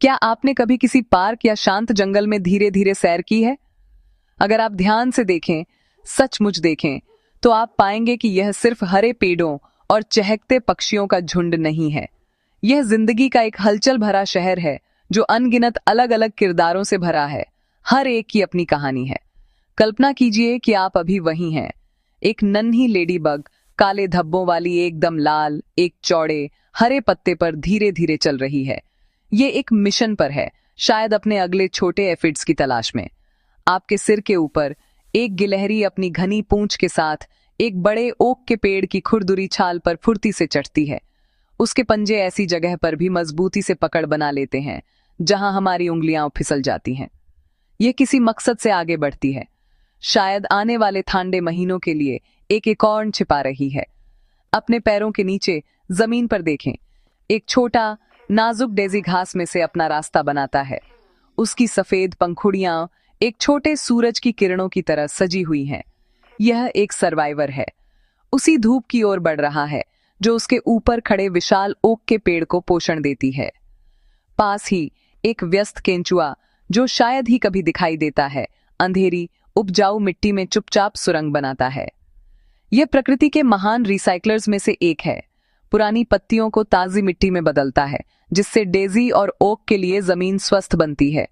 क्या आपने कभी किसी पार्क या शांत जंगल में धीरे धीरे सैर की है? अगर आप ध्यान से देखें, सचमुच देखें, तो आप पाएंगे कि यह सिर्फ हरे पेड़ों और चहकते पक्षियों का झुंड नहीं है। यह जिंदगी का एक हलचल भरा शहर है जो अनगिनत अलग अलग किरदारों से भरा है। हर एक की अपनी कहानी है। कल्पना कीजिए कि आप अभी वहीं हैं। एक नन्ही लेडीबग काले धब्बों वाली एकदम लाल एक चौड़े हरे पत्ते पर धीरे धीरे चल रही है। ये एक मिशन पर है, शायद अपने अगले छोटे एफिड्स की तलाश में। आपके सिर के ऊपर एक गिलहरी अपनी घनी पूंछ के साथ एक बड़े ओक के पेड़ की खुरदुरी छाल पर फुर्ती से चढ़ती है। उसके पंजे ऐसी जगह पर भी मजबूती से पकड़ बना लेते हैं जहां हमारी उंगलियां फिसल जाती हैं। यह किसी मकसद से आगे बढ़ती है, शायद आने वाले ठंडे महीनों के लिए एक एकॉर्न छिपा रही है। अपने पैरों के नीचे जमीन पर देखें, एक छोटा नाजुक डेजी घास में से अपना रास्ता बनाता है। उसकी सफेद पंखुड़ियां एक छोटे सूरज की किरणों की तरह सजी हुई हैं। यह एक सर्वाइवर है, उसी धूप की ओर बढ़ रहा है जो उसके ऊपर खड़े विशाल ओक के पेड़ को पोषण देती है। पास ही एक व्यस्त केंचुआ जो शायद ही कभी दिखाई देता है, अंधेरी उपजाऊ मिट्टी में चुपचाप सुरंग बनाता है। यह प्रकृति के महान रिसाइकलर्स में से एक है। पुरानी पत्तियों को ताजी मिट्टी में बदलता है, जिससे डेजी और ओक के लिए जमीन स्वस्थ बनती है।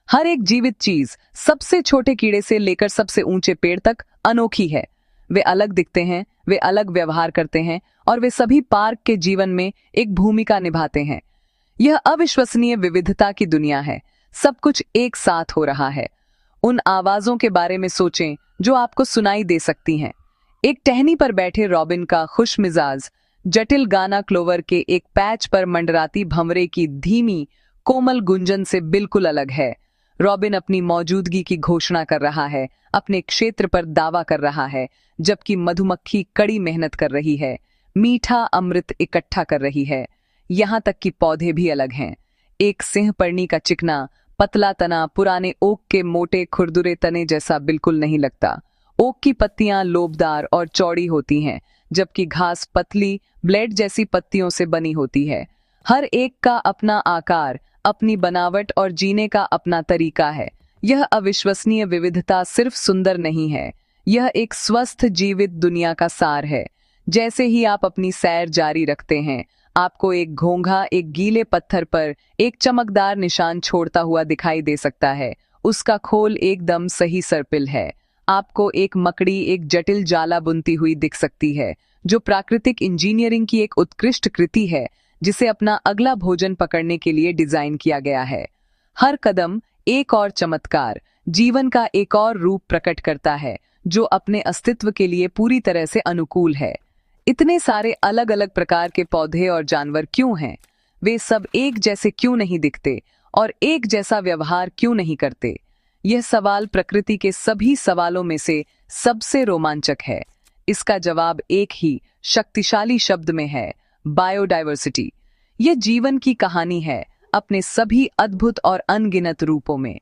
हर एक जीवित चीज, सबसे छोटे कीड़े से लेकर सबसे ऊंचे पेड़ तक, अनोखी है। वे अलग दिखते हैं, वे अलग व्यवहार करते हैं, और वे सभी पार्क के जीवन में एक भूमिका निभाते हैं। यह अविश्वसनीय विविधता की दुनिया है। सब कुछ एक साथ हो रहा है। उन आवाजों के बारे में सोचें जो आपको सुनाई दे सकती हैं। एक टहनी पर बैठे रॉबिन का खुश मिजाज जटिल गाना क्लोवर के एक पैच पर मंडराती भंवरे की धीमी कोमल गुंजन से बिल्कुल अलग है। रॉबिन अपनी मौजूदगी की घोषणा कर रहा है, अपने क्षेत्र पर दावा कर रहा है, जबकि मधुमक्खी कड़ी मेहनत कर रही है, मीठा अमृत इकट्ठा कर रही है। यहाँ तक कि पौधे भी अलग हैं। एक सिंहपर्णी का चिकना पतला तना पुराने ओक के मोटे खुरदुरे तने जैसा बिल्कुल नहीं लगता। ओक की पत्तियां लोबदार और चौड़ी होती हैं, जबकि घास पतली ब्लेड जैसी पत्तियों से बनी होती है। हर एक का अपना आकार, अपनी बनावट और जीने का अपना तरीका है। यह अविश्वसनीय विविधता सिर्फ सुंदर नहीं है, यह एक स्वस्थ जीवित दुनिया का सार है। जैसे ही आप अपनी सैर जारी रखते हैं, आपको एक घोंघा एक गीले पत्थर पर एक चमकदार निशान छोड़ता हुआ दिखाई दे सकता है। उसका खोल एकदम सही सर्पिल है। आपको एक मकड़ी एक जटिल जाला बुनती हुई दिख सकती है, जो प्राकृतिक इंजीनियरिंग की एक उत्कृष्ट कृति है, जिसे अपना अगला भोजन पकड़ने के लिए डिजाइन किया गया है। हर कदम एक और चमत्कार, जीवन का एक और रूप प्रकट करता है, जो अपने अस्तित्व के लिए पूरी तरह से अनुकूल है। इतने सारे अलग अलग प्रकार के पौधे और जानवर क्यों हैं? वे सब एक जैसे क्यों नहीं दिखते और एक जैसा व्यवहार क्यों नहीं करते? यह सवाल प्रकृति के सभी सवालों में से सबसे रोमांचक है। इसका जवाब एक ही शक्तिशाली शब्द में है, बायोडायवर्सिटी। यह जीवन की कहानी है, अपने सभी अद्भुत और अनगिनत रूपों में।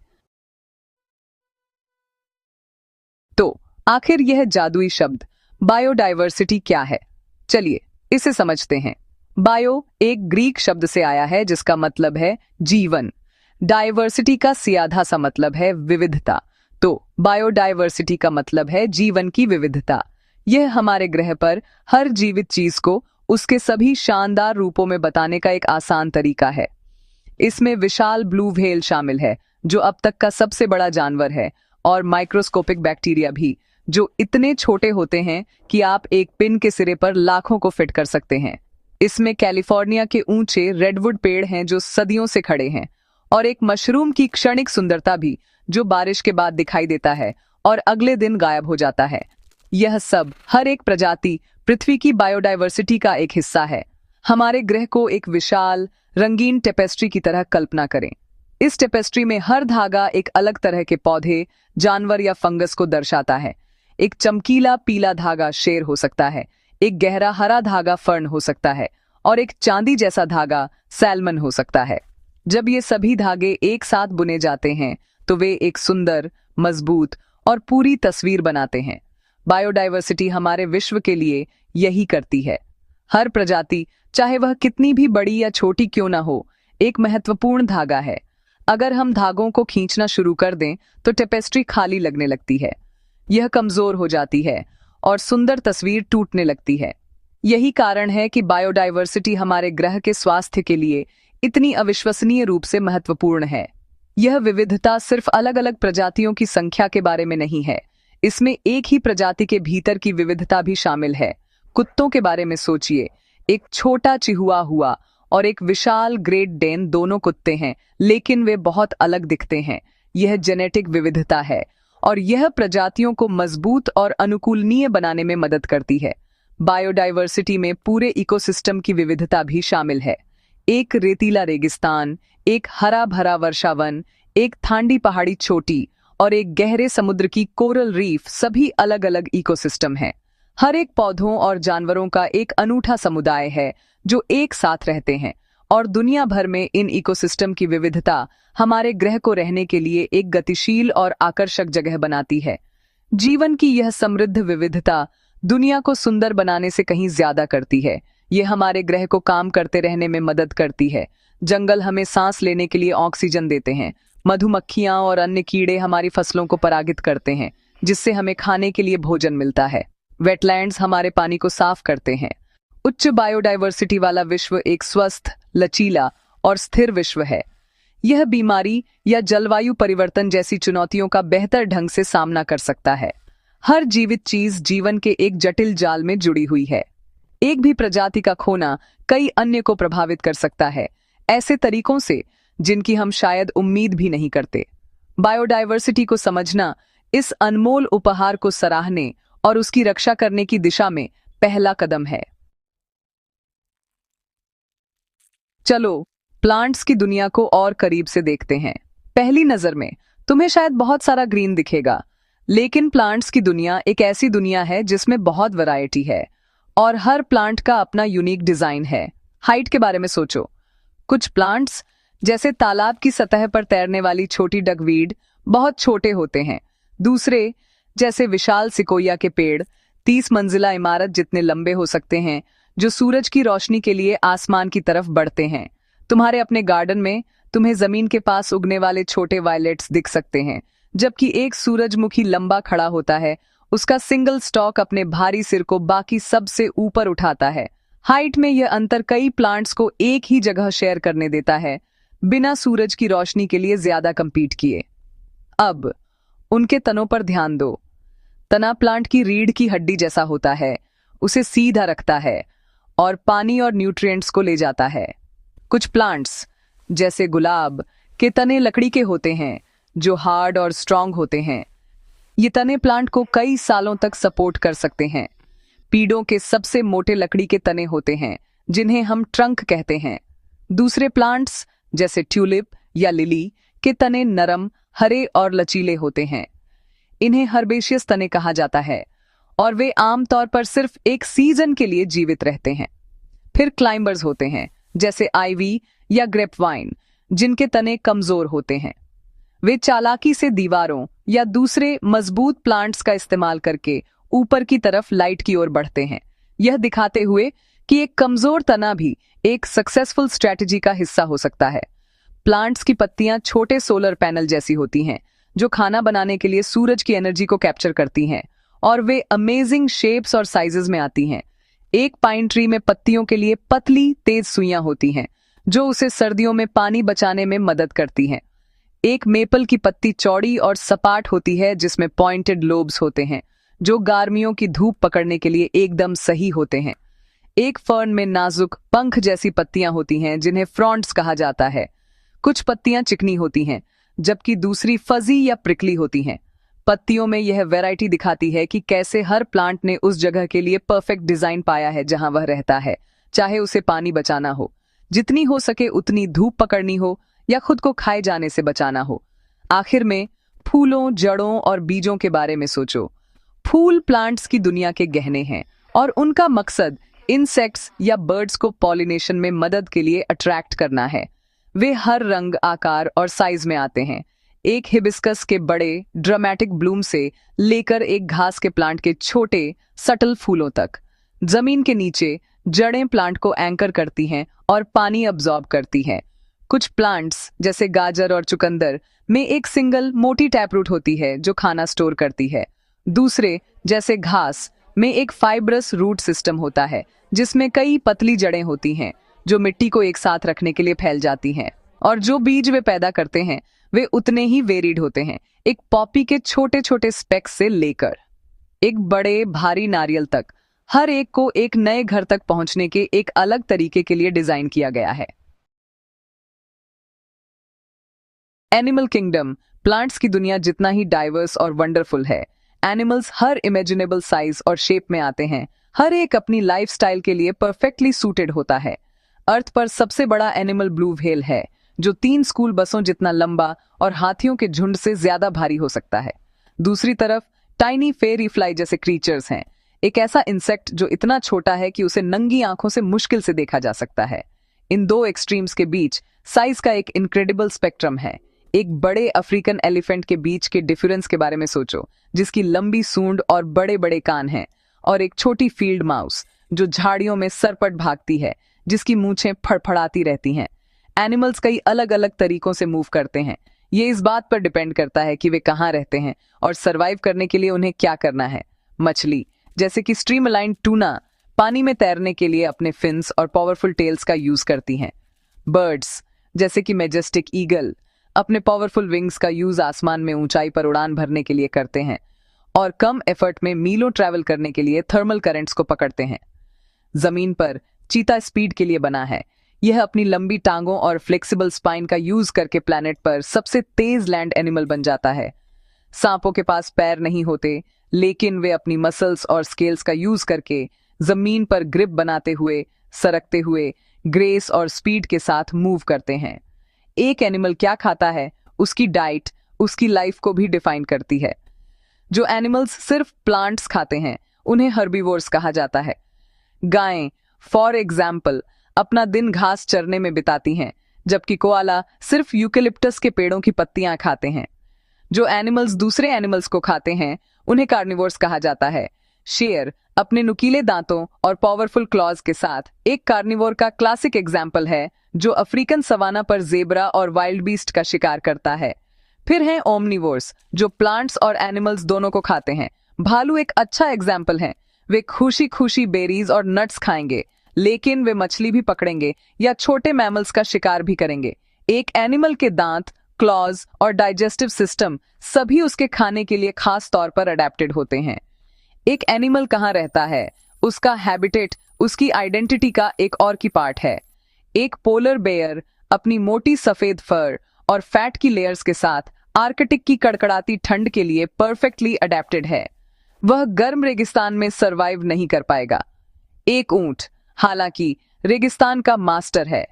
तो आखिर यह जादुई शब्द बायोडायवर्सिटी क्या है? चलिए इसे समझते हैं। बायो एक ग्रीक शब्द से आया है जिसका मतलब है जीवन। डायवर्सिटी का सीधा सा मतलब है विविधता। तो बायोडायवर्सिटी का मतलब है जीवन की विविधता। यह हमारे ग्रह पर हर जीवित चीज को उसके सभी शानदार रूपों में बताने का एक आसान तरीका है। इसमें विशाल ब्लू व्हेल शामिल है, जो अब तक का सबसे बड़ा जानवर है, और माइक्रोस्कोपिक बैक्टीरिया भी, जो इतने छोटे होते हैं कि आप एक पिन के सिरे पर लाखों को फिट कर सकते हैं। इसमें कैलिफोर्निया के ऊंचे रेडवुड पेड़ हैं जो सदियों से खड़े हैं, और एक मशरूम की क्षणिक सुंदरता भी, जो बारिश के बाद दिखाई देता है और अगले दिन गायब हो जाता है। यह सब, हर एक प्रजाति पृथ्वी की बायोडायवर्सिटी का एक हिस्सा है। हमारे ग्रह को एक विशाल रंगीन टेपेस्ट्री की तरह कल्पना करें। इस टेपेस्ट्री में हर धागा एक अलग तरह के पौधे, जानवर या फंगस को दर्शाता है। एक चमकीला पीला धागा शेर हो सकता है, एक गहरा हरा धागा फर्न हो सकता है, और एक चांदी जैसा धागा सैल्मन हो सकता है। जब ये सभी धागे एक साथ बुने जाते हैं तो वे एक सुंदर, मजबूत और पूरी तस्वीर बनाते हैं। बायोडायवर्सिटी हमारे विश्व के लिए यही करती है। हर प्रजाति, चाहे वह कितनी भी बड़ी या छोटी क्यों ना हो, एक महत्वपूर्ण धागा है। अगर हम धागों को खींचना शुरू कर दें तो टेपेस्ट्री खाली लगने लगती है, यह कमजोर हो जाती है और सुंदर तस्वीर टूटने लगती है। यही कारण है कि बायोडायवर्सिटी हमारे ग्रह के स्वास्थ्य के लिए इतनी अविश्वसनीय रूप से महत्वपूर्ण है। यह विविधता सिर्फ अलग अलग प्रजातियों की संख्या के बारे में नहीं है, इसमें एक ही प्रजाति के भीतर की विविधता भी शामिल है। कुत्तों के बारे में सोचिए, एक छोटा चिहुआ हुआ और एक विशाल ग्रेट डेन दोनों कुत्ते हैं, लेकिन वे बहुत अलग दिखते हैं। यह जेनेटिक विविधता है और यह प्रजातियों को मजबूत और अनुकूलनीय बनाने में मदद करती है। बायोडायवर्सिटी में पूरे इकोसिस्टम की विविधता भी शामिल है। एक रेतीला रेगिस्तान, एक हरा भरा वर्षावन, एक ठांडी पहाड़ी चोटी और एक गहरे समुद्र की कोरल रीफ सभी अलग अलग इकोसिस्टम हैं। हर एक पौधों और जानवरों का एक अनूठा समुदाय है जो एक साथ रहते हैं, और दुनिया भर में इन इकोसिस्टम की विविधता हमारे ग्रह को रहने के लिए एक गतिशील और आकर्षक जगह बनाती है। जीवन की यह समृद्ध विविधता दुनिया को सुंदर बनाने से कहीं ज्यादा करती है। यह हमारे ग्रह को काम करते रहने में मदद करती है। जंगल हमें सांस लेने के लिए ऑक्सीजन देते हैं। मधुमक्खियां और अन्य कीड़े हमारी फसलों को परागित करते हैं, जिससे हमें खाने के लिए भोजन मिलता है। वेटलैंड्स हमारे पानी को साफ करते हैं। उच्च बायोडायवर्सिटी वाला विश्व एक स्वस्थ, लचीला और स्थिर विश्व है। यह बीमारी या जलवायु परिवर्तन जैसी चुनौतियों का बेहतर ढंग से सामना कर सकता है। हर जीवित चीज जीवन के एक जटिल जाल में जुड़ी हुई है। एक भी प्रजाति का खोना कई अन्य को प्रभावित कर सकता है, ऐसे तरीकों से जिनकी हम शायद उम्मीद भी नहीं करते। बायोडायवर्सिटी को समझना इस अनमोल उपहार को सराहने और उसकी रक्षा करने की दिशा में पहला कदम है। चलो प्लांट्स की दुनिया को और करीब से देखते हैं। पहली नजर में तुम्हें शायद बहुत सारा ग्रीन दिखेगा, लेकिन प्लांट्स की दुनिया एक ऐसी दुनिया है जिसमें बहुत वैरायटी है और हर प्लांट का अपना यूनिक डिजाइन है। हाइट के बारे में सोचो। कुछ प्लांट्स जैसे तालाब की सतह पर तैरने वाली छोटी डकवीड बहुत छोटे होते हैं। दूसरे जैसे विशाल सिकोया के पेड़ 30 मंजिला इमारत जितने लंबे हो सकते हैं, जो सूरज की रोशनी के लिए आसमान की तरफ बढ़ते हैं। तुम्हारे अपने गार्डन में तुम्हें जमीन के पास उगने वाले छोटे वायलेट्स दिख सकते हैं, जबकि एक सूरजमुखी लंबा खड़ा होता है। उसका सिंगल स्टॉक अपने भारी सिर को बाकी सब से ऊपर उठाता है। हाइट में यह अंतर कई प्लांट्स को एक ही जगह शेयर करने देता है, बिना सूरज की रोशनी के लिए ज्यादा कंपीट किए। अब उनके तनों पर ध्यान दो। तना प्लांट की रीढ़ की हड्डी जैसा होता है, उसे सीधा रखता है और पानी और न्यूट्रिएंट्स को ले जाता है। कुछ प्लांट्स जैसे गुलाब के तने लकड़ी के होते हैं, जो हार्ड और स्ट्रांग होते हैं। ये तने प्लांट को कई सालों तक सपोर्ट कर सकते हैं। पीड़ों के सबसे मोटे लकड़ी के तने होते हैं, जिन्हें हम ट्रंक कहते हैं। दूसरे प्लांट्स जैसे ट्यूलिप या लिली के तने नरम, हरे और लचीले होते हैं। इन्हें हर्बेशियस तने कहा जाता है और वे आमतौर पर सिर्फ एक सीजन के लिए जीवित रहते हैं। फिर क्लाइंबर्स होते हैं जैसे आइवी या ग्रेपवाइन, जिनके तने कमजोर होते हैं। वे चालाकी से दीवारों या दूसरे मजबूत प्लांट्स का इस्तेमाल करके ऊपर की तरफ लाइट की ओर बढ़ते हैं, यह दिखाते हुए कि एक कमजोर तना भी एक सक्सेसफुल स्ट्रेटजी का हिस्सा हो सकता है। प्लांट्स की पत्तियां छोटे सोलर पैनल जैसी होती हैं, जो खाना बनाने के लिए सूरज की एनर्जी को कैप्चर करती हैं, और वे अमेजिंग शेप्स और साइजेस में आती हैं। एक पाइन ट्री में पत्तियों के लिए पतली तेज सुइयां होती हैं, जो उसे सर्दियों में पानी बचाने में मदद करती हैं। एक मेपल की पत्ती चौड़ी और सपाट होती है, जिसमें पॉइंटेड लोब्स होते हैं, जो गर्मियों की धूप पकड़ने के लिए एकदम सही होते हैं। एक फर्न में नाजुक पंख जैसी पत्तियां होती हैं, जिन्हें फ्रॉन्ट्स कहा जाता है। कुछ पत्तियां चिकनी होती हैं, जबकि दूसरी फजी या प्रिकली होती हैं। पत्तियों में यह वैरायटी दिखाती है कि कैसे हर प्लांट ने उस जगह के लिए परफेक्ट डिजाइन पाया है जहां वह रहता है, चाहे उसे पानी बचाना हो, जितनी हो सके उतनी धूप पकड़नी हो, या खुद को खाए जाने से बचाना हो। आखिर में फूलों, जड़ों और बीजों के बारे में सोचो। फूल प्लांट्स की दुनिया के गहने हैं और उनका मकसद इंसेक्ट्स या बर्ड्स को पॉलिनेशन में मदद के लिए अट्रैक्ट करना है। वे हर रंग, आकार और साइज में आते हैं, एक हिबिस्कस के बड़े ड्रामेटिक ब्लूम से लेकर एक घास के प्लांट के छोटे सटल फूलों तक। जमीन के नीचे जड़ें प्लांट को एंकर करती हैं और पानी अब्सॉर्ब करती हैं। कुछ प्लांट्स जैसे गाजर और चुकंदर में एक सिंगल मोटी टैप रूट होती है जो खाना स्टोर करती है। दूसरे जैसे घास में एक फाइब्रस रूट सिस्टम होता है जिसमें कई पतली जड़ें होती हैं जो मिट्टी को एक साथ रखने के लिए फैल जाती हैं। और जो बीज वे पैदा करते हैं वे उतने ही वेरिड होते हैं, एक पॉपी के छोटे छोटे स्पेक्स से लेकर एक बड़े भारी नारियल तक। हर एक को एक नए घर तक पहुंचने के एक अलग तरीके के लिए डिजाइन किया गया है। एनिमल किंगडम प्लांट्स की दुनिया जितना ही डाइवर्स और वंडरफुल है, एनिमल्स हर इमेजिनेबल साइज और शेप में आते हैं। हर एक अपनी लाइफस्टाइल के लिए परफेक्टली सूटेड होता है। अर्थ पर सबसे बड़ा एनिमल ब्लू व्हेल है जो 3 स्कूल बसों जितना लंबा और हाथियों के झुंड से ज्यादा भारी हो सकता है। दूसरी तरफ टाइनी फेरी फ्लाई जैसे क्रीचर्स हैं, एक ऐसा इंसेक्ट जो इतना छोटा है कि उसे नंगी आंखों से मुश्किल से देखा जा सकता है। इन दो एक्सट्रीम्स के बीच साइज का एक इनक्रेडिबल स्पेक्ट्रम है। एक बड़े अफ्रीकन एलिफेंट के बीच के डिफरेंस के बारे में सोचो, जिसकी लंबी सूंड और बड़े बड़े कान हैं, और एक छोटी फील्ड माउस जो झाड़ियों में सरपट भागती है, जिसकी मूंछें फड़फड़ाती रहती हैं। एनिमल्स कई अलग अलग तरीकों से मूव करते हैं। ये इस बात पर डिपेंड करता है कि वे कहाँ रहते हैं और सरवाइव करने के लिए उन्हें क्या करना है। मछली जैसे कि स्ट्रीमलाइन टूना पानी में तैरने के लिए अपने फिन्स और पावरफुल टेल्स का यूज करती हैं। बर्ड्स जैसे कि मैजेस्टिक ईगल अपने पावरफुल विंग्स का यूज आसमान में ऊंचाई पर उड़ान भरने के लिए करते हैं और कम एफर्ट में मीलों ट्रैवल करने के लिए थर्मल करंट्स को पकड़ते हैं। जमीन पर चीता स्पीड के लिए बना है। यह अपनी लंबी टांगों और फ्लेक्सिबल स्पाइन का यूज करके प्लैनेट पर सबसे तेज लैंड एनिमल बन जाता है। सांपों के पास पैर नहीं होते, लेकिन वे अपनी मसल्स और स्केल्स का यूज करके जमीन पर ग्रिप बनाते हुए, सरकते हुए, ग्रेस और स्पीड के साथ मूव करते हैं। एक एनिमल क्या खाता है, उसकी डाइट उसकी लाइफ को भी डिफाइन करती है। जो एनिमल्स सिर्फ प्लांट्स खाते हैं उन्हें हर्बीवोर्स कहा जाता है। गायें फॉर एग्जाम्पल अपना दिन घास चरने में बिताती हैं, जबकि कोआला सिर्फ यूकेलिप्टस के पेड़ों की पत्तियां खाते हैं। जो एनिमल्स दूसरे एनिमल्स को खाते हैं उन्हें कार्निवोर्स कहा जाता है। शेर अपने नुकीले दांतों और पावरफुल क्लॉज के साथ एक कार्निवोर का क्लासिक एग्जाम्पल है जो अफ्रीकन सवाना पर जेब्रा और वाइल्ड बीस्ट का शिकार करता है। फिर हैं ओमनिवोर्स जो प्लांट्स और एनिमल्स दोनों को खाते हैं। भालू एक अच्छा एग्जाम्पल है। वे खुशी खुशी बेरीज और नट्स खाएंगे, लेकिन वे मछली भी पकड़ेंगे या छोटे मैमल्स का शिकार भी करेंगे। एक एनिमल के दांत, क्लॉज और डाइजेस्टिव सिस्टम सभी उसके खाने के लिए खास तौर पर अडेप्टेड होते हैं। एक एनिमल कहाँ रहता है, उसका हैबिटेट उसकी आइडेंटिटी का एक और की पार्ट है। एक पोलर बेयर अपनी मोटी सफेद फर और फैट की लेयर्स के साथ आर्कटिक की कड़कड़ाती ठंड के लिए परफेक्टली अडेप्टेड है। वह गर्म रेगिस्तान में सरवाइव नहीं कर पाएगा। एक ऊंट हालांकि रेगिस्तान का मास्टर है।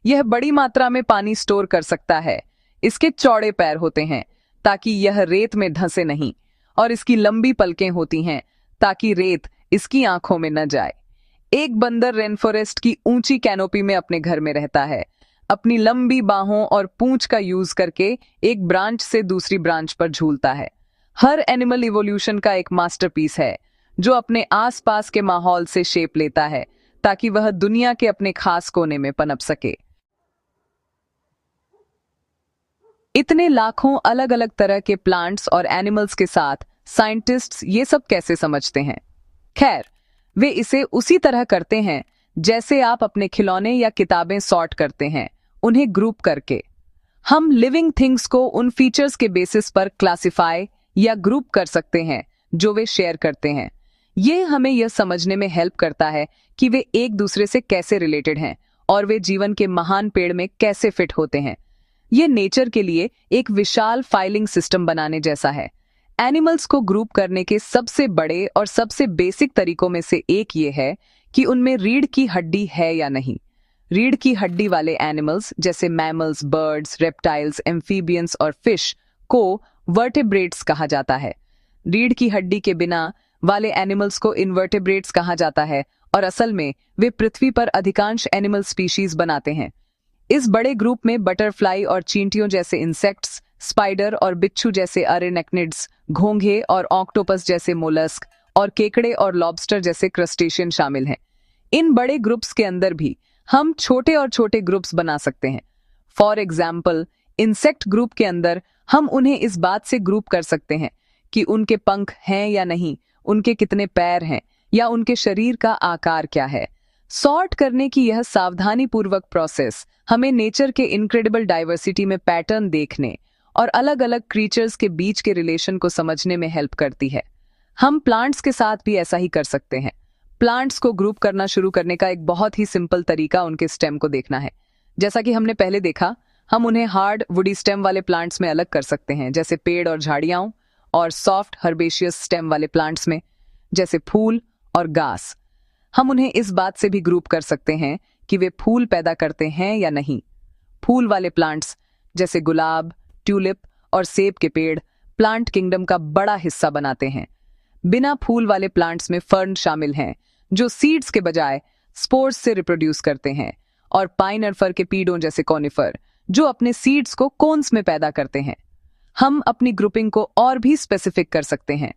यह बड़ी मात्रा में पानी स्टोर कर सकता है। इसके चौड़े पैर होते हैं ताकि यह रेत में धंसे नहीं, और इसकी लंबी पलकें होती हैं ताकि रेत इसकी आंखों में न जाए। एक बंदर रेनफॉरेस्ट की ऊंची कैनोपी में अपने घर में रहता है। अपनी लंबी बाहों और पूंछ का यूज करके एक ब्रांच से दूसरी ब्रांच पर झूलता है। हर एनिमल इवोल्यूशन का एक मास्टरपीस है जो अपने आसपास के माहौल से शेप लेता है ताकि वह दुनिया के अपने खास कोने में पनप सके। इतने लाखों अलग अलग तरह के प्लांट्स और एनिमल्स के साथ साइंटिस्ट्स ये सब कैसे समझते हैं? खैर, वे इसे उसी तरह करते हैं जैसे आप अपने खिलौने या किताबें सॉर्ट करते हैं, उन्हें ग्रुप करके। हम लिविंग थिंग्स को उन फीचर्स के बेसिस पर क्लासिफाई या ग्रुप कर सकते हैं जो वे शेयर करते हैं। ये हमें यह समझने में हेल्प करता है कि वे एक दूसरे से कैसे रिलेटेड हैं और वे जीवन के महान पेड़ में कैसे फिट होते हैं। ये नेचर के लिए एक विशाल फाइलिंग सिस्टम बनाने जैसा है। एनिमल्स को ग्रुप करने के सबसे बड़े और सबसे बेसिक तरीकों में से एक ये है कि उनमें रीढ़ की हड्डी है या नहीं। रीढ़ की हड्डी वाले एनिमल्स जैसे मैमल्स, बर्ड्स, रेप्टाइल्स, एम्फीबियंस और फिश को वर्टेब्रेट्स कहा जाता है। रीढ़ की हड्डी के बिना वाले एनिमल्स को इनवर्टेब्रेट्स कहा जाता है, और असल में वे पृथ्वी पर अधिकांश एनिमल स्पीशीज बनाते हैं। इस बड़े ग्रुप में बटरफ्लाई और चींटियों जैसे इंसेक्ट्स, स्पाइडर और बिच्छू जैसे अरेनेक्निड्स, घोंघे और ऑक्टोपस जैसे मोलस्क, और केकड़े और लॉबस्टर जैसे क्रस्टेशियन शामिल हैं। इन बड़े ग्रुप्स के अंदर भी हम छोटे और छोटे ग्रुप्स बना सकते हैं। फॉर एग्जाम्पल, इंसेक्ट ग्रुप के अंदर हम उन्हें इस बात से ग्रुप कर सकते हैं कि उनके पंख हैं या नहीं, उनके कितने पैर हैं, या उनके शरीर का आकार क्या है। सॉर्ट करने की यह सावधानी पूर्वक प्रोसेस हमें नेचर के इनक्रेडिबल डाइवर्सिटी में पैटर्न देखने और अलग अलग क्रीचर्स के बीच के रिलेशन को समझने में हेल्प करती है। हम प्लांट्स के साथ भी ऐसा ही कर सकते हैं। प्लांट्स को ग्रुप करना शुरू करने का एक बहुत ही सिंपल तरीका उनके स्टेम को देखना है। जैसा कि हमने पहले देखा, हम उन्हें हार्ड वुडी स्टेम वाले प्लांट्स में अलग कर सकते हैं, जैसे पेड़ और झाड़ियां, और सॉफ्ट हर्बेशियस स्टेम वाले प्लांट्स में, जैसे फूल और घास। हम उन्हें इस बात से भी ग्रुप कर सकते हैं कि वे फूल पैदा करते हैं या नहीं। फूल वाले प्लांट्स जैसे गुलाब, ट्यूलिप और सेब के पेड़ प्लांट किंगडम का बड़ा हिस्सा बनाते हैं। बिना फूल वाले प्लांट्स में फर्न शामिल हैं, जो सीड्स के बजाय स्पोर्स से रिप्रोड्यूस करते हैं, और पाइन और फर के पेड़ों जैसे कॉनिफर, जो अपने सीड्स को कोन्स में पैदा करते हैं। हम अपनी ग्रुपिंग को और भी स्पेसिफिक कर सकते हैं।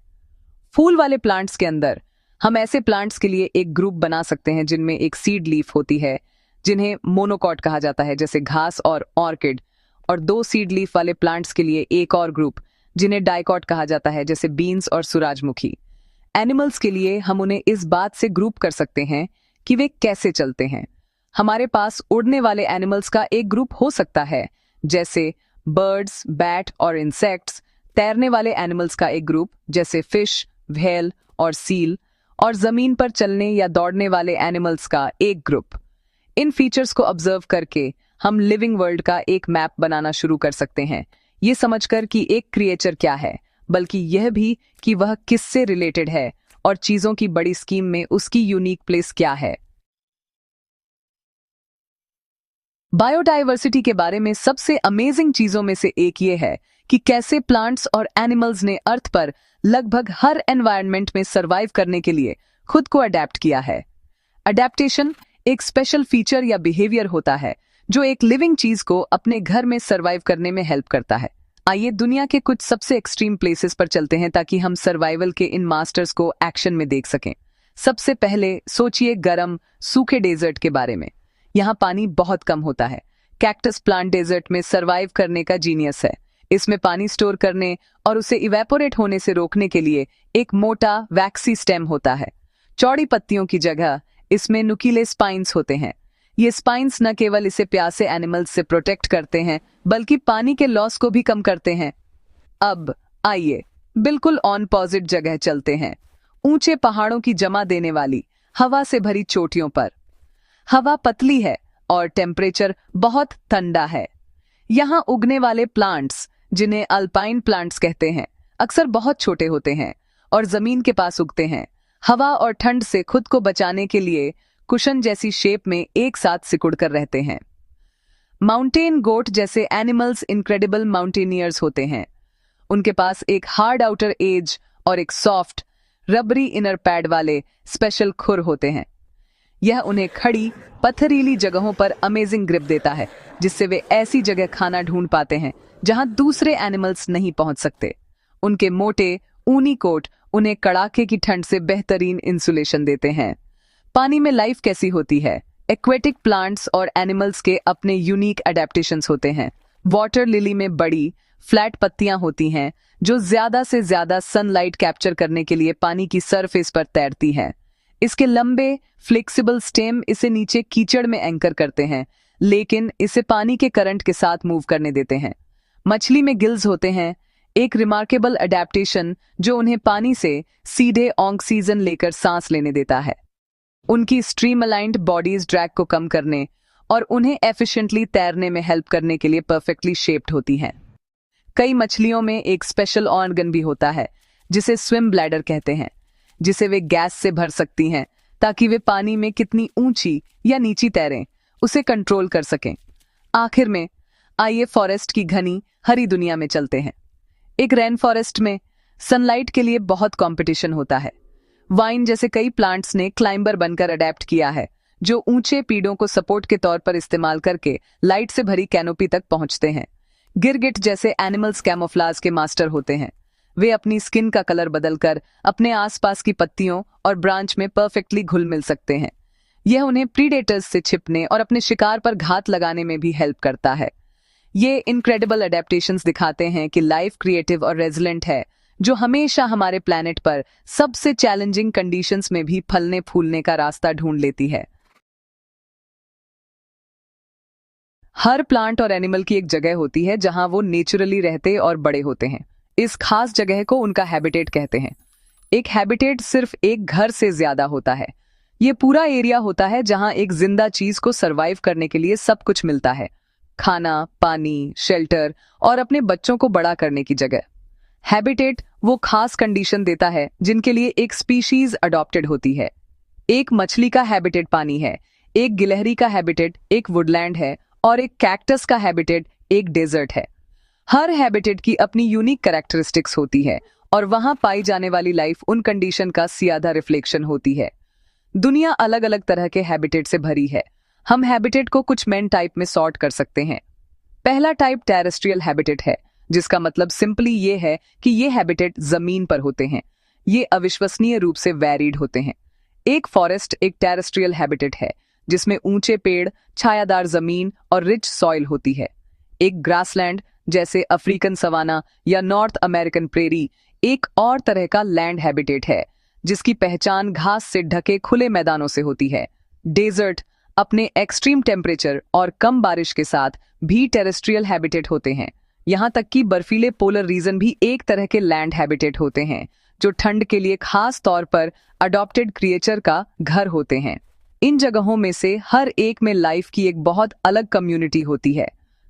फूल वाले प्लांट्स के अंदर हम ऐसे प्लांट्स के लिए एक ग्रुप बना सकते हैं जिनमें एक सीड लीफ होती है, जिन्हें मोनोकॉट कहा जाता है, जैसे घास और ऑर्किड, और 2 सीड लीफ वाले प्लांट्स के लिए एक और ग्रुप जिन्हें डाइकॉट कहा जाता है, जैसे बीन्स और सूरजमुखी। एनिमल्स के लिए हम उन्हें इस बात से ग्रुप कर सकते हैं कि वे कैसे चलते हैं। हमारे पास उड़ने वाले एनिमल्स का एक ग्रुप हो सकता है, जैसे बर्ड्स, बैट और इंसेक्ट्स। तैरने वाले एनिमल्स का एक ग्रुप, जैसे फिश, व्हेल और सील, और जमीन पर चलने या दौड़ने वाले एनिमल्स का एक ग्रुप। इन फीचर्स को ऑब्जर्व करके हम लिविंग वर्ल्ड का एक मैप बनाना शुरू कर सकते हैं, ये समझकर कि एक क्रिएचर क्या है, बल्कि यह भी कि वह किससे रिलेटेड है और चीजों की बड़ी स्कीम में उसकी यूनिक प्लेस क्या है। बायोडाइवर्सिटी के बारे में सबसे अमेजिंग चीजों में से एक ये है कि कैसे प्लांट्स और एनिमल्स ने अर्थ पर लगभग हर एनवायरनमेंट में सरवाइव करने के लिए खुद को अडेप्ट किया है। अडेप्टेशन एक स्पेशल फीचर या बिहेवियर होता है जो एक लिविंग चीज को अपने घर में सरवाइव करने में हेल्प करता है। आइए दुनिया के कुछ सबसे एक्सट्रीम प्लेसेस पर चलते हैं ताकि हम सर्वाइवल के इन मास्टर्स को एक्शन में देख सकें। सबसे पहले सोचिए गर्म, सूखे डेजर्ट के बारे में। यहाँ पानी बहुत कम होता है। कैक्टस प्लांट डेजर्ट में सरवाइव करने का जीनियस है। इसमें पानी स्टोर करने और उसे इवेपोरेट होने से रोकने के लिए एक मोटा वैक्सी स्टेम होता है। चौड़ी पत्तियों की जगह इसमें नुकीले स्पाइन्स होते हैं। ये स्पाइन्स न केवल इसे प्यासे एनिमल्स से प्रोटेक्ट करते हैं, बल्कि पानी के लॉस को भी कम करते हैं। अब आइए बिल्कुल ऑन पॉजिट जगह चलते हैं, ऊंचे पहाड़ों की जमा देने वाली हवा से भरी चोटियों पर। हवा पतली है और टेम्परेचर बहुत ठंडा है। यहाँ उगने वाले प्लांट्स, जिन्हें अल्पाइन प्लांट्स कहते हैं, अक्सर बहुत छोटे होते हैं और जमीन के पास उगते हैं। हवा और ठंड से खुद को बचाने के लिए कुशन जैसी शेप में एक साथ सिकुड़ कर रहते हैं। माउंटेन गोट जैसे एनिमल्स इनक्रेडिबल माउंटेनियर्स होते हैं। उनके पास एक हार्ड आउटर एज और एक सॉफ्ट रबरी इनर पैड वाले स्पेशल खुर होते हैं। यह उन्हें खड़ी पथरीली जगहों पर अमेजिंग ग्रिप देता है, जिससे वे ऐसी जगह खाना ढूंढ पाते हैं जहां दूसरे एनिमल्स नहीं पहुंच सकते। उनके मोटे ऊनी कोट उन्हें कड़ाके की ठंड से बेहतरीन इंसुलेशन देते हैं। पानी में लाइफ कैसी होती है? एक्वेटिक प्लांट्स और एनिमल्स के अपने यूनिक अडेप्टेशंस होते हैं। वाटर लिली में बड़ी फ्लैट पत्तियां होती हैं जो ज्यादा से ज्यादा सनलाइट कैप्चर करने के लिए पानी की सरफेस पर तैरती हैं। इसके लंबे फ्लेक्सिबल स्टेम इसे नीचे कीचड़ में एंकर करते हैं, लेकिन इसे पानी के करंट के साथ मूव करने देते हैं। मछली में गिल्स होते हैं, एक रिमार्केबल अडेप्टेशन जो उन्हें पानी से सीधे ऑक्सीजन लेकर सांस लेने देता है। उनकी स्ट्रीम अलाइंड बॉडीज ड्रैग को कम करने और उन्हें एफिशिएंटली तैरने में हेल्प करने के लिए परफेक्टली शेप्ड होती हैं। कई मछलियों में एक स्पेशल ऑर्गन भी होता है जिसे स्विम ब्लैडर कहते हैं, जिसे वे गैस से भर सकती हैं ताकि वे पानी में कितनी ऊंची या नीची तैरें उसे कंट्रोल कर सकें। आखिर में आइए फॉरेस्ट की घनी हरी दुनिया में चलते हैं। एक रेन फॉरेस्ट में सनलाइट के लिए बहुत कंपटीशन होता है। वाइन जैसे कई प्लांट्स ने क्लाइंबर बनकर अडेप्ट किया है, जो ऊंचे पेड़ों को सपोर्ट के तौर पर इस्तेमाल करके लाइट से भरी कैनोपी तक पहुंचते हैं। गिरगिट जैसे एनिमल्स कैमोफ्लाज के मास्टर होते हैं। वे अपनी स्किन का कलर बदलकर अपने आसपास की पत्तियों और ब्रांच में परफेक्टली घुल मिल सकते हैं। यह उन्हें प्रीडेटर्स से छिपने और अपने शिकार पर घात लगाने में भी हेल्प करता है। ये इनक्रेडिबल अडेप्टेशंस दिखाते हैं कि लाइफ क्रिएटिव और रेजिलेंट है, जो हमेशा हमारे प्लैनेट पर सबसे चैलेंजिंग कंडीशंस में भी फलने फूलने का रास्ता ढूंढ लेती है। हर प्लांट और एनिमल की एक जगह होती है जहां वो नेचुरली रहते और बड़े होते हैं। इस खास जगह को उनका हैबिटेट कहते हैं। एक हैबिटेट सिर्फ एक घर से ज्यादा होता है। ये पूरा एरिया होता है जहां एक जिंदा चीज को सरवाइव करने के लिए सब कुछ मिलता है, खाना, पानी, शेल्टर और अपने बच्चों को बड़ा करने की जगह। हैबिटेट वो खास कंडीशन देता है जिनके लिए एक स्पीशीज अडॉप्टेड होती है। एक मछली का हैबिटेट पानी है, एक गिलहरी का हैबिटेट एक वुडलैंड है और एक कैक्टस का हैबिटेट एक डेजर्ट है। हर हैबिटेट की अपनी यूनिक कैरेक्टरिस्टिक्स होती है और वहां पाई जाने वाली लाइफ उन कंडीशन का सीधा रिफ्लेक्शन होती है। दुनिया अलग अलग तरह के हैबिटेट से भरी है। हम हैबिटेट को कुछ मेन टाइप में सॉर्ट कर सकते हैं। पहला टाइप टेरेस्ट्रियल हैबिटेट है, जिसका मतलब सिंपली ये है कि ये हैबिटेट जमीन पर होते हैं। ये अविश्वसनीय रूप से वैरिड होते हैं। एक फॉरेस्ट एक टेरेस्ट्रियल हैबिटेट है, जिसमें ऊंचे पेड़, छायादार जमीन और रिच सॉइल होती है। एक ग्रासलैंड जैसे अफ्रीकन सवाना या नॉर्थ अमेरिकन प्रेरी एक और तरह का लैंड हैबिटेट है, जिसकी पहचान घास से ढके खुले मैदानों से होती है। डेजर्ट अपने एक्सट्रीम टेम्परेचर और कम बारिश के साथ भी टेरेस्ट्रियल हैबिटेट होते हैं। यहां तक कि बर्फीले पोलर रीजन भी एक तरह के लैंड हैबिटेट होते हैं, जो ठंड के लिए खास तौर पर अडॉप्टेड क्रिएचर का घर होते हैं। इन जगहों में से हर एक में लाइफ की एक बहुत अलग कम्युनिटी होती है।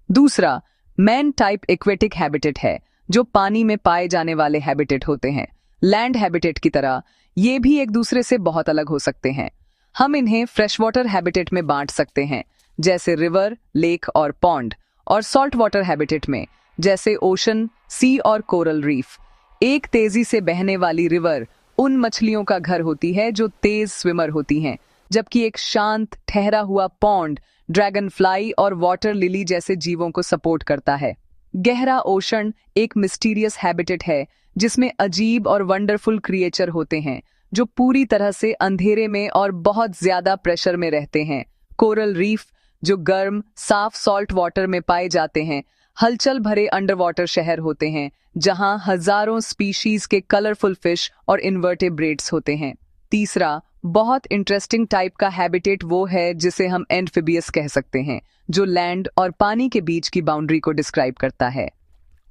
दूसरा मैन टाइप एक्वेटिक हैबिटेट है, जो पानी में पाए जाने वाले हैबिटेट होते हैं। लैंड हैबिटेट की तरह ये भी एक दूसरे से बहुत अलग हो सकते हैं। हम इन्हें फ्रेश वाटर हैबिटेट में बांट सकते हैं, जैसे रिवर, लेक और पॉन्ड, और सॉल्ट वाटर हैबिटेट में, जैसे ओशन, सी और कोरल रीफ। एक तेजी से बहने वाली रिवर उन मछलियों का घर होती है जो तेज स्विमर होती हैं, जबकि एक शांत ठहरा हुआ पॉन्ड ड्रैगन फ्लाई और वाटर लिली जैसे जीवों को सपोर्ट करता है। गहरा ओशन एक मिस्टीरियस हैबिटेट है, जिसमें अजीब और वंडरफुल क्रिएचर होते हैं जो पूरी तरह से अंधेरे में और बहुत ज्यादा प्रेशर में रहते हैं। कोरल रीफ जो गर्म साफ सॉल्ट वाटर में पाए जाते हैं, हलचल भरे अंडर वाटर शहर होते हैं जहां हजारों स्पीशीज के कलरफुल फिश और इन्वर्टेब्रेट्स होते हैं। तीसरा बहुत इंटरेस्टिंग टाइप का हैबिटेट वो है जिसे हम एम्फिबियस कह सकते हैं, जो लैंड और पानी के बीच की बाउंड्री को डिस्क्राइब करता है।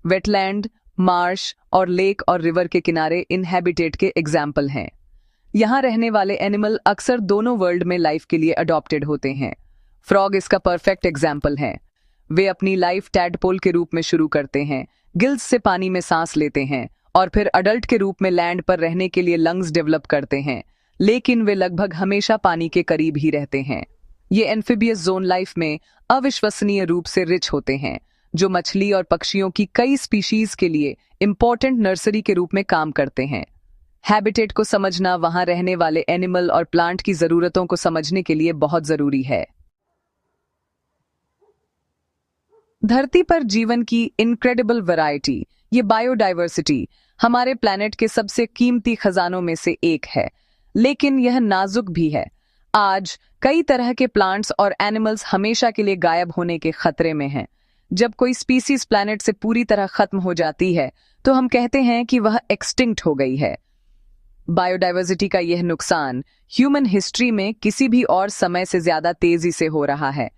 वेटलैंड, मार्श और लेक और रिवर के किनारे इन हैबिटेट के एग्जाम्पल हैं। यहाँ रहने वाले एनिमल अक्सर दोनों वर्ल्ड में लाइफ के लिए अडॉप्टेड होते हैं। फ्रॉग इसका परफेक्ट एग्जाम्पल है। वे अपनी लाइफ टैडपोल के रूप में शुरू करते हैं, गिल्स से पानी में सांस लेते हैं और फिर अडल्ट के रूप में लैंड पर रहने के लिए लंग्स डेवलप करते हैं, लेकिन वे लगभग हमेशा पानी के करीब ही रहते हैं। ये एम्फिबियस जोन लाइफ में अविश्वसनीय रूप से रिच होते हैं, जो मछली और पक्षियों की कई स्पीशीज के लिए इंपॉर्टेंट नर्सरी के रूप में काम करते हैं। हैबिटेट को समझना वहां रहने वाले एनिमल और प्लांट की जरूरतों को समझने के लिए बहुत जरूरी है। धरती पर जीवन की इनक्रेडिबल वैरायटी, ये बायोडाइवर्सिटी हमारे प्लैनेट के सबसे कीमती खजानों में से एक है, लेकिन यह नाजुक भी है। आज कई तरह के प्लांट्स और एनिमल्स हमेशा के लिए गायब होने के खतरे में हैं। जब कोई स्पीसीज प्लैनेट से पूरी तरह खत्म हो जाती है, तो हम कहते हैं कि वह एक्सटिंक्ट हो गई है। बायोडाइवर्सिटी का यह नुकसान ह्यूमन हिस्ट्री में किसी भी और समय से ज्यादा तेजी से हो रहा है।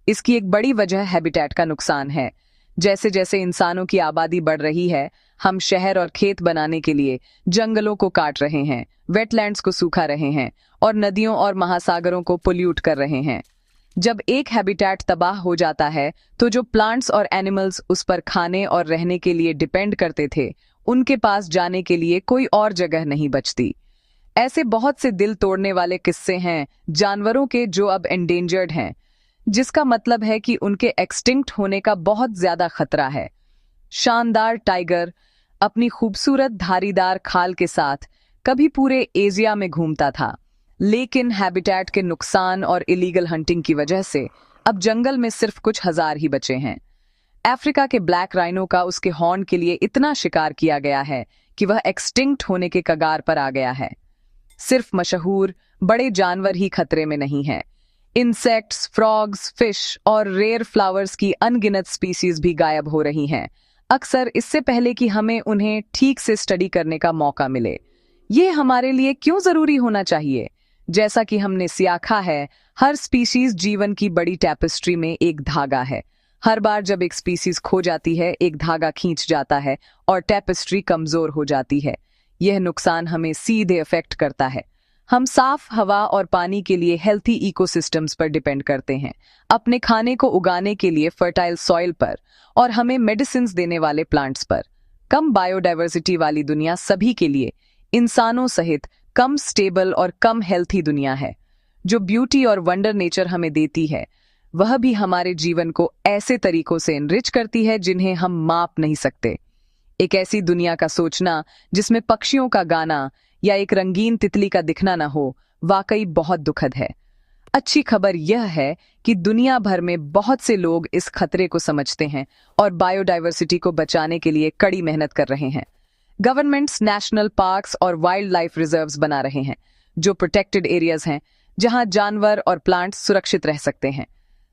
इसकी एक बड़ी वजह हैबिटेट का नुकसान है। जैसे जैसे इंसानों की आबादी बढ़ रही है, हम शहर और खेत बनाने के लिए जंगलों को काट रहे हैं, वेटलैंड्स को सूखा रहे हैं और नदियों और महासागरों को पोल्यूट कर रहे हैं। जब एक हैबिटेट तबाह हो जाता है, तो जो प्लांट्स और एनिमल्स उस पर खाने और रहने के लिए डिपेंड करते थे, उनके पास जाने के लिए कोई और जगह नहीं बचती। ऐसे बहुत से दिल तोड़ने वाले किस्से हैं जानवरों के जो अब एंडेंजर्ड हैं, जिसका मतलब है कि उनके एक्सटिंक्ट होने का बहुत ज्यादा खतरा है। शानदार टाइगर अपनी खूबसूरत धारीदार खाल के साथ कभी पूरे एशिया में घूमता था, लेकिन हैबिटेट के नुकसान और इलीगल हंटिंग की वजह से अब जंगल में सिर्फ कुछ हजार ही बचे हैं। अफ्रीका के ब्लैक राइनो का उसके हॉर्न के लिए इतना शिकार किया गया है कि वह एक्सटिंक्ट होने के कगार पर आ गया है। सिर्फ मशहूर बड़े जानवर ही खतरे में नहीं हैं। इंसेक्ट्स, फ्रॉग्स, फिश और रेयर फ्लावर्स की अनगिनत स्पीसीज भी गायब हो रही हैं, अक्सर इससे पहले कि हमें उन्हें ठीक से स्टडी करने का मौका मिले। ये हमारे लिए क्यों जरूरी होना चाहिए? जैसा कि हमने सियाखा है, हर स्पीसीज जीवन की बड़ी टैपेस्ट्री में एक धागा है। हर बार जब एक स्पीसीज खो जाती है, एक धागा खींच जाता है और टैपेस्ट्री कमजोर हो जाती है। यह नुकसान हमें सीधे अफेक्ट करता है। हम साफ हवा और पानी के लिए हेल्थी इकोसिस्टम्स पर डिपेंड करते हैं, अपने खाने को उगाने के लिए फर्टाइल सॉइल पर और हमें मेडिसिन्स देने वाले प्लांट्स पर। कम बायोडाइवर्सिटी वाली दुनिया सभी के लिए, इंसानों सहित, कम स्टेबल और कम हेल्थी दुनिया है। जो ब्यूटी और वंडर नेचर हमें देती है, वह भी हमारे जीवन को ऐसे तरीकों से एनरिच करती है जिन्हें हम माप नहीं सकते। एक ऐसी दुनिया का सोचना जिसमें पक्षियों का गाना या एक रंगीन तितली का दिखना न हो, वाकई बहुत दुखद है। अच्छी खबर यह है कि दुनिया भर में बहुत से लोग इस खतरे को समझते हैं और बायोडाइवर्सिटी को बचाने के लिए कड़ी मेहनत कर रहे हैं। गवर्नमेंट्स नेशनल पार्क्स और वाइल्ड लाइफ रिजर्व्स बना रहे हैं, जो प्रोटेक्टेड एरियाज हैं जहां जानवर और प्लांट्स सुरक्षित रह सकते हैं।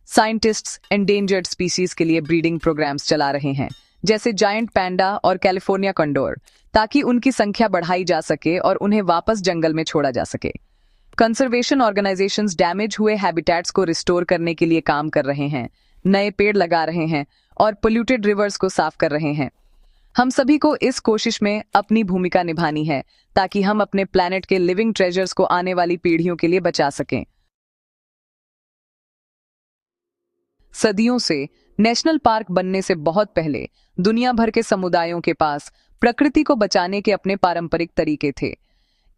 साइंटिस्ट्स एंडेंजर्ड स्पीसीज के लिए ब्रीडिंग प्रोग्राम्स चला रहे हैं, जैसे जायंट पैंडा और कैलिफोर्निया कंडोर, ताकि उनकी संख्या बढ़ाई जा सके और उन्हें वापस जंगल में छोड़ा जा सके। कंजर्वेशन ऑर्गेनाइजेशंस डैमेज हुए हैबिटेट्स को रिस्टोर करने के लिए काम कर रहे हैं, नए पेड़ लगा रहे हैं और पोल्यूटेड रिवर्स को साफ कर रहे हैं। हम सभी को इस कोशिश में अपनी भूमिका निभानी है, ताकि हम अपने प्लैनेट के लिविंग ट्रेजर्स को आने वाली पीढ़ियों के लिए बचा सकें। सदियों से नेशनल पार्क बनने से बहुत पहले दुनिया भर के समुदायों के पास प्रकृति को बचाने के अपने पारंपरिक तरीके थे।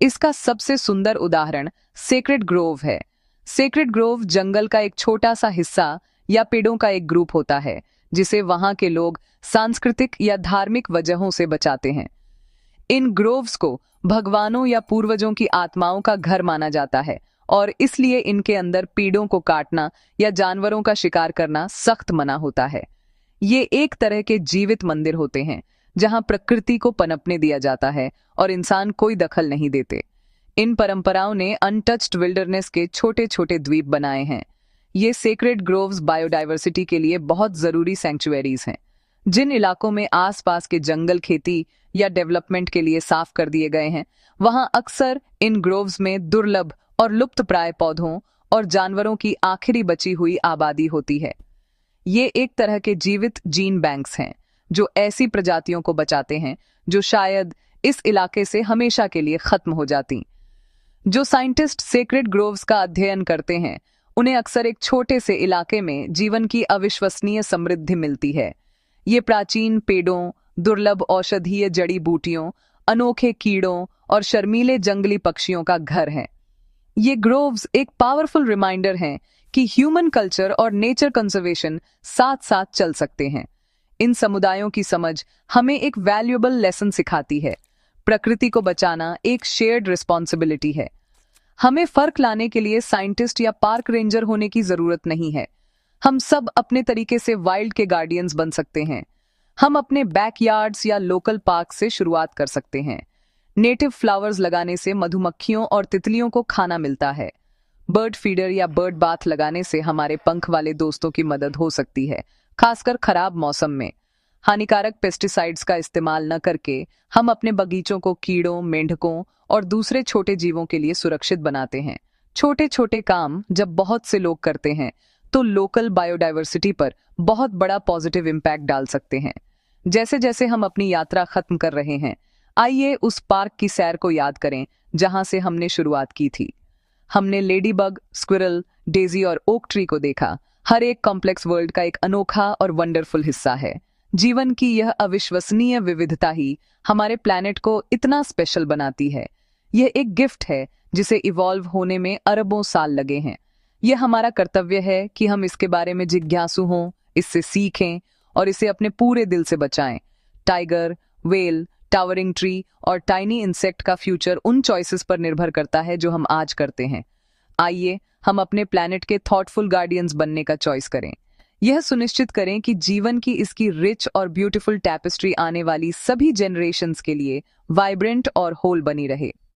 इसका सबसे सुंदर उदाहरण सेक्रेड ग्रोव है। सेक्रेड ग्रोव जंगल का एक छोटा सा हिस्सा या पेड़ों का एक ग्रुप होता है, जिसे वहां के लोग सांस्कृतिक या धार्मिक वजहों से बचाते हैं। इन ग्रोव्स को भगवानों या पूर्वजों की आत्माओं का घर माना जाता है और इसलिए इनके अंदर पेड़ों को काटना या जानवरों का शिकार करना सख्त मना होता है। ये एक तरह के जीवित मंदिर होते हैं, जहां प्रकृति को पनपने दिया जाता है और इंसान कोई दखल नहीं देते। इन परंपराओं ने अनटच्ड विल्डरनेस के छोटे छोटे द्वीप बनाए हैं। ये सेक्रेड ग्रोव्स बायोडाइवर्सिटी के लिए बहुत जरूरी सैंक्चुअरीज हैं। जिन इलाकों में आसपास के जंगल खेती या डेवलपमेंट के लिए साफ कर दिए गए हैं, वहां अक्सर इन ग्रोव्स में दुर्लभ और लुप्तप्राय पौधों और जानवरों की आखिरी बची हुई आबादी होती है। ये एक तरह के जीवित जीन बैंक्स हैं, जो ऐसी प्रजातियों को बचाते हैं जो शायद इस इलाके से हमेशा के लिए खत्म हो जाती। जो साइंटिस्ट सेक्रेड ग्रोव्स का अध्ययन करते हैं, उन्हें अक्सर एक छोटे से इलाके में जीवन की अविश्वसनीय समृद्धि मिलती है। ये प्राचीन पेड़ों, दुर्लभ औषधीय जड़ी बूटियों, अनोखे कीड़ों और शर्मीले जंगली पक्षियों का घर है। ये ग्रोव्स एक पावरफुल रिमाइंडर हैं कि ह्यूमन कल्चर और नेचर कंजर्वेशन साथ साथ चल सकते हैं। इन समुदायों की समझ हमें एक वैल्यूएबल लेसन सिखाती है। प्रकृति को बचाना एक शेयर्ड रिस्पॉन्सिबिलिटी है। हमें फर्क लाने के लिए साइंटिस्ट या पार्क रेंजर होने की जरूरत नहीं है। हम सब अपने तरीके से वाइल्ड के गार्डियंस बन सकते हैं। हम अपने बैकयार्ड्स या लोकल पार्क से शुरुआत कर सकते हैं। नेटिव फ्लावर्स लगाने से मधुमक्खियों और तितलियों को खाना मिलता है। बर्ड फीडर या बर्ड बाथ लगाने से हमारे पंख वाले दोस्तों की मदद हो सकती है, खासकर खराब मौसम में। हानिकारक पेस्टिसाइड्स का इस्तेमाल न करके हम अपने बगीचों को कीड़ों, मेंढकों और दूसरे छोटे जीवों के लिए सुरक्षित बनाते हैं। छोटे छोटे काम जब बहुत से लोग करते हैं, तो लोकल बायोडाइवर्सिटी पर बहुत बड़ा पॉजिटिव इम्पैक्ट डाल सकते हैं। जैसे जैसे हम अपनी यात्रा खत्म कर रहे हैं, आइए उस पार्क की सैर को याद करें जहां से हमने शुरुआत की थी। हमने लेडीबग, स्क्विरल, डेजी और ओक ट्री को देखा। हर एक कॉम्प्लेक्स वर्ल्ड का एक अनोखा और वंडरफुल हिस्सा है। जीवन की यह अविश्वसनीय विविधता ही हमारे प्लैनेट को इतना स्पेशल बनाती है। यह एक गिफ्ट है जिसे इवॉल्व होने में अरबों साल लगे हैं। यह हमारा कर्तव्य है कि हम इसके बारे में जिज्ञासु हों, इससे सीखें और इसे अपने पूरे दिल से बचाएं। टाइगर, वेल, टावरिंग ट्री और टाइनी इंसेक्ट का फ्यूचर उन चॉइसेस पर निर्भर करता है जो हम आज करते हैं। आइए हम अपने प्लैनेट के थॉटफुल गार्डियंस बनने का चॉइस करें। यह सुनिश्चित करें कि जीवन की इसकी रिच और ब्यूटीफुल टैपेस्ट्री आने वाली सभी जनरेशंस के लिए वाइब्रेंट और होल बनी रहे।